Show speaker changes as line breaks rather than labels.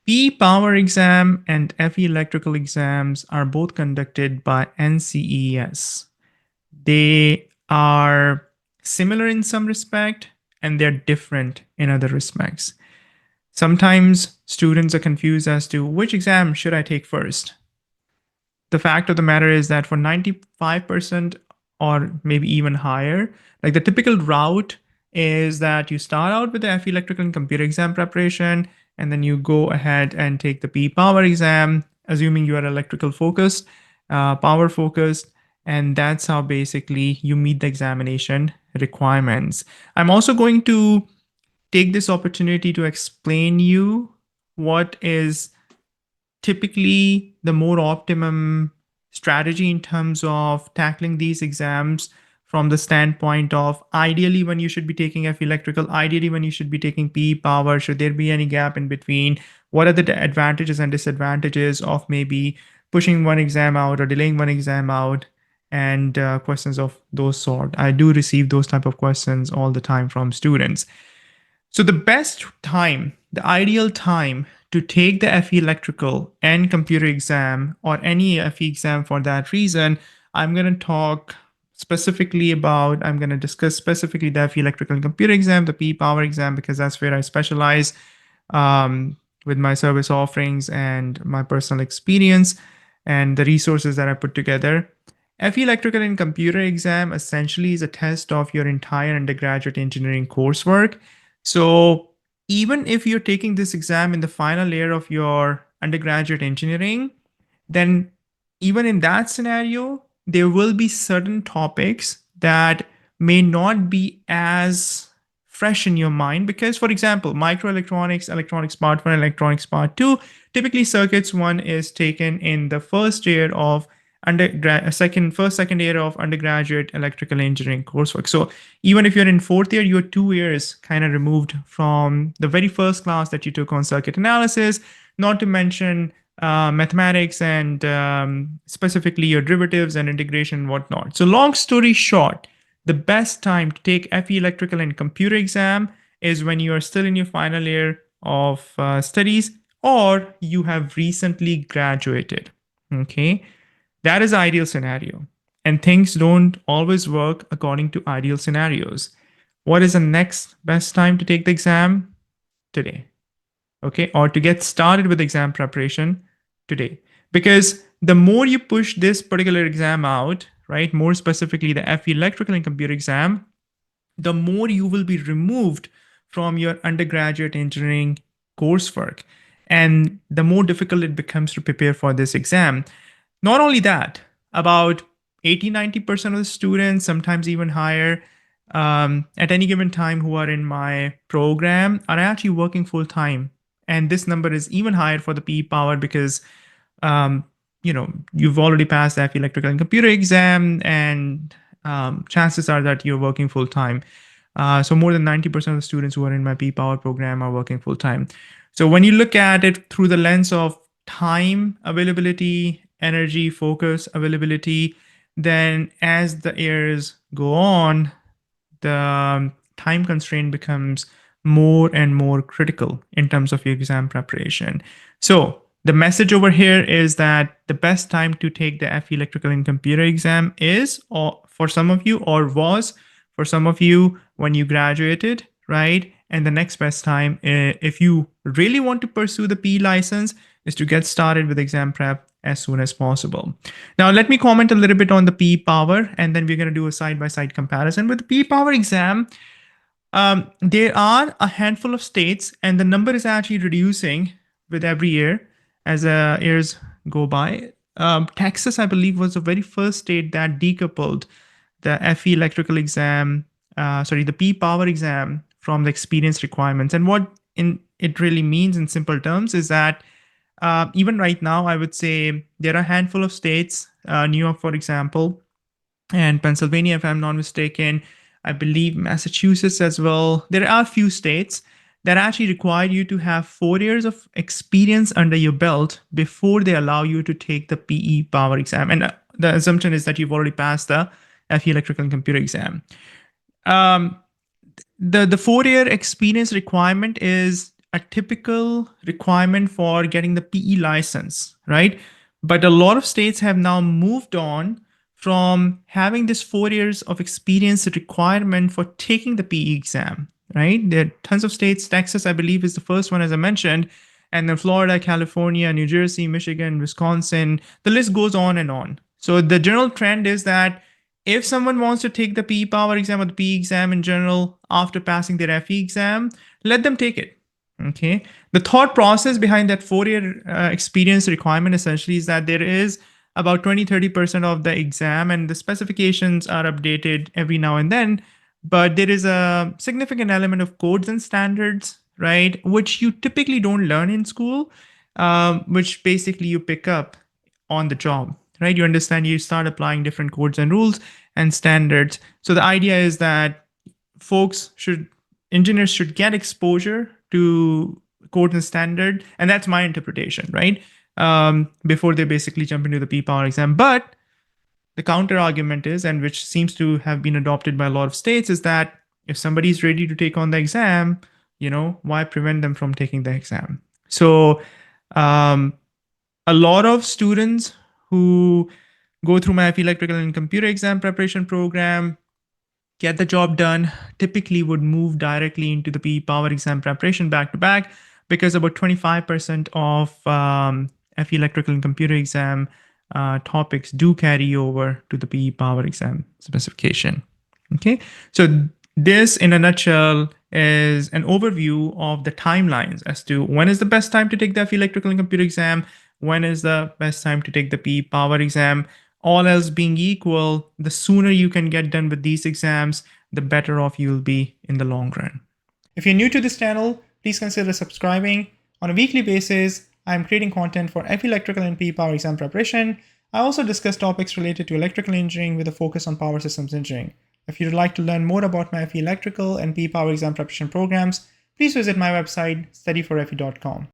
P Power exam and FE electrical exams are both conducted by NCES. They are similar in some respect and they're different in other respects. Sometimes students are confused as to which exam should I take first. The fact of the matter is that for 95% or maybe even higher, like the typical route is that you start out with the FE electrical and computer exam preparation, and then you go ahead and take the P power exam, assuming you are electrical focused, power focused, and that's how basically you meet the examination requirements. I'm also going to take this opportunity to explain you what is typically the more optimum strategy in terms of tackling these exams from the standpoint of ideally when you should be taking F electrical, ideally when you should be taking PE power, should there be any gap in between? What are the advantages and disadvantages of maybe pushing one exam out or delaying one exam out? And questions of those sort. I do receive those type of questions all the time from students. So the best time, the ideal time to take the FE electrical and computer exam or any FE exam for that reason, I'm going to talk specifically about, I'm going to discuss specifically the FE electrical and computer exam, the P power exam, because that's where I specialize with my service offerings and my personal experience and the resources that I put together. FE electrical and computer exam essentially is a test of your entire undergraduate engineering coursework. So even if you're taking this exam in the final year of your undergraduate engineering, then even in that scenario, there will be certain topics that may not be as fresh in your mind because, for example, microelectronics, electronics part 1, electronics part 2, typically circuits 1 is taken in the first year of second year of undergraduate electrical engineering coursework. So even if you're in fourth year, you're 2 years kind of removed from the very first class that you took on circuit analysis, not to mention mathematics and specifically your derivatives and integration and whatnot. So long story short, the best time to take FE electrical and computer exam is when you are still in your final year of studies or you have recently graduated. Okay. That is ideal scenario. And things don't always work according to ideal scenarios. What is the next best time to take the exam? Today. Okay. Or to get started with exam preparation today. Because the more you push this particular exam out, right, more specifically the FE electrical and computer exam, the more you will be removed from your undergraduate engineering coursework. And the more difficult it becomes to prepare for this exam. Not only that, about 80-90% of the students, sometimes even higher, at any given time who are in my program are actually working full time. And this number is even higher for the PE power because um, you've already passed that electrical and computer exam, and chances are that you're working full time. So more than 90% of the students who are in my P Power program are working full time. So when you look at it through the lens of time availability, energy, focus availability, then as the years go on, the time constraint becomes more and more critical in terms of your exam preparation. So the message over here is that the best time to take the FE electrical and computer exam is, or for some of you, or was for some of you when you graduated, right? And the next best time, if you really want to pursue the P license, is to get started with exam prep as soon as possible. Now, let me comment a little bit on the P power, and then we're going to do a side-by-side comparison. With the P power exam, there are a handful of states, and the number is actually reducing with every year as years go by. Texas, I believe, was the very first state that decoupled the FE electrical exam, the P power exam from the experience requirements. And what it really means in simple terms is that even right now, I would say there are a handful of states, New York, for example, and Pennsylvania, if I'm not mistaken. I believe Massachusetts as well. There are a few states that actually require you to have 4 years of experience under your belt before they allow you to take the PE power exam. And the assumption is that you've already passed the FE electrical and computer exam. The 4 year experience requirement is a typical requirement for getting the PE license, right? But a lot of states have now moved on from having this 4 years of experience requirement for taking the PE exam, right? There are tons of states. Texas, I believe, is the first one, as I mentioned. And then Florida, California, New Jersey, Michigan, Wisconsin, the list goes on and on. So the general trend is that if someone wants to take the PE Power exam or the PE exam in general after passing their FE exam, let them take it. Okay. The thought process behind that 4 year experience requirement essentially is that there is about 20-30% of the exam, and the specifications are updated every now and then. But there is a significant element of codes and standards, right, which you typically don't learn in school, which basically you pick up on the job, right? You understand, you start applying different codes and rules and standards. So the idea is that engineers should get exposure to code and standard, and that's my interpretation, right? Before they basically jump into the P Power exam. But the counter argument is, and which seems to have been adopted by a lot of states, is that if somebody's ready to take on the exam, why prevent them from taking the exam? So a lot of students who go through my electrical and computer exam preparation program, get the job done, typically would move directly into the PE Power exam preparation back to back, because about 25% of FE electrical and computer exam topics do carry over to the PE Power exam specification. Okay, so this in a nutshell is an overview of the timelines as to when is the best time to take the FE electrical and computer exam, when is the best time to take the PE Power exam. All else being equal, the sooner you can get done with these exams, the better off you will be in the long run. If you're new to this channel, please consider subscribing. On a weekly basis, I'm creating content for FE electrical and PE Power exam preparation. I also discuss topics related to electrical engineering with a focus on power systems engineering. If you'd like to learn more about my FE electrical and PE Power exam preparation programs, please visit my website, StudyforFE.com.